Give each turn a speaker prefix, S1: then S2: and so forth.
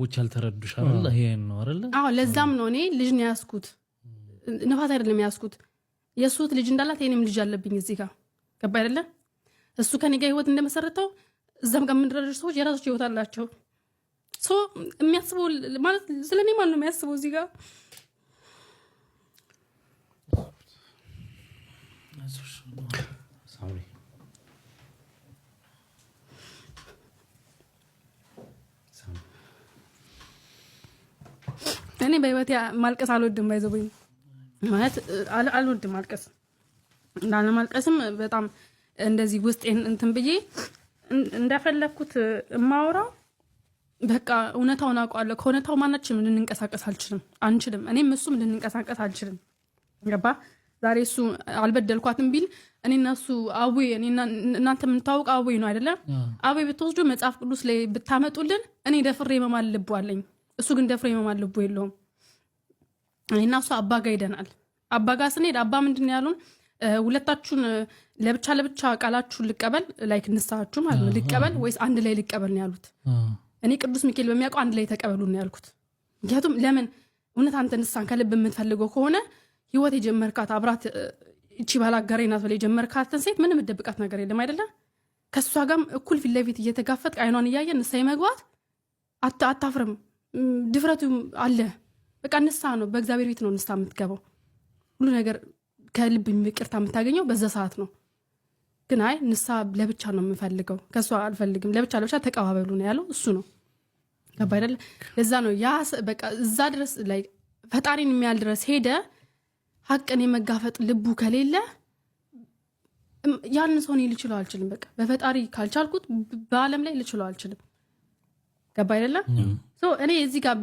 S1: ወቻል ተረዱሽ አይደል ይሄን ነው አይደል
S2: አዎ ለዛም ነው እኔ ልጅ ነው ያስኩት ንፋት አይደለም ያስኩት የሱት ልጅ እንዳላት የኔም ልጅ አለብኝ እዚህ ጋር ገባ አይደለ እሱ ከኔ ጋር ህይወት እንደመሰረተው እዛም ጋር ምንድረሽ ሰዎች የራሳቸው ህይወት አላቸው ሶ የሚያስበው ማለት ስለኔ ማን ነው የሚያስበው እዚህ ጋር
S1: sorry
S2: እኔ በህይወቴ ማልቀስ አልወድም ባይዘበኝ ማለት አልወድም ማልቀስ እንዳለ ማልቀስም በጣም እንደዚህ ውስጥ እንትን ብዬ እንደፈለኩት ማውራው በቃ እውነታውን አውቃለሁ ከእውነታው ማናችንም ልንንቀሳቀስ አንችልም እኔም እሱም ልንንቀሳቀስ አልችልም ገባ ዛሬ እሱ አልበደልኳትም ቢል እኔና እሱ አዌ እኔና እናንተ ምን ታውቁ አዌ ነው አይደለ አዌ ብትወስዱ መጽሐፍ ቅዱስ ላይ ብታመጡልን እኔ ደፍሬ መማል ልብ አለኝ እሱ ግን ደፍሬ መማል ልብ የለውም እኔና እሱ አባጋ ሄደናል አባጋ ስንሄድ አባ ምንድነው ያሉን ሁለታችሁን ለብቻ ቃላችሁን ልቀበል ላይክ ንሳችሁ ማለት ነው ልቀበል ወይስ አንድ ላይ ልቀበል ነው ያሉት እኔ ቅዱስ ሚካኤል በሚያውቀው አንድ ላይ ተቀበሉ ነው ያልኩት ምክንያቱም ለምን እውነት አንተ ንሳን ከልብ የምትፈልገው ከሆነ ህይወት የጀመርካት አብራት እቺ ባላጋሬናት በላይ የጀመርካትን ሴት ምንም ደብቃት ነገር የለም አይደለ ከሷ ጋርም እኩል ፊት ለፊት እየተጋፈጥ አይኗን እያየ ንሳ ይመግባት አታፍርም ድፍረቱ አለ በቃ ንሳ ነው በእግዚአብሔር ቤት ነው ንሳ የምትገባው ሁሉ ነገር ከልብ ይቅርታ የምታገኘው በዛ ሰዓት ነው ግን አይ ንሳ ለብቻ ነው የምፈልገው ከሷ አልፈልግም ለብቻ ተቀባበሉ ነው ያለው እሱ ነው ገባ አይደለ ለዛ ነው ያ በቃ እዛ ድረስ ላይ ፈጣሪን የሚያል ድረስ ሄደ ሐቅን የመጋፈጥ ልቡ ከሌለ ያን ሰው ነው ልችለው አልችልም በቃ በፈጣሪ ካልቻልኩት በአለም ላይ ልችለው አልችልም ገባ አይደለ ሶ እኔ እዚህ ጋር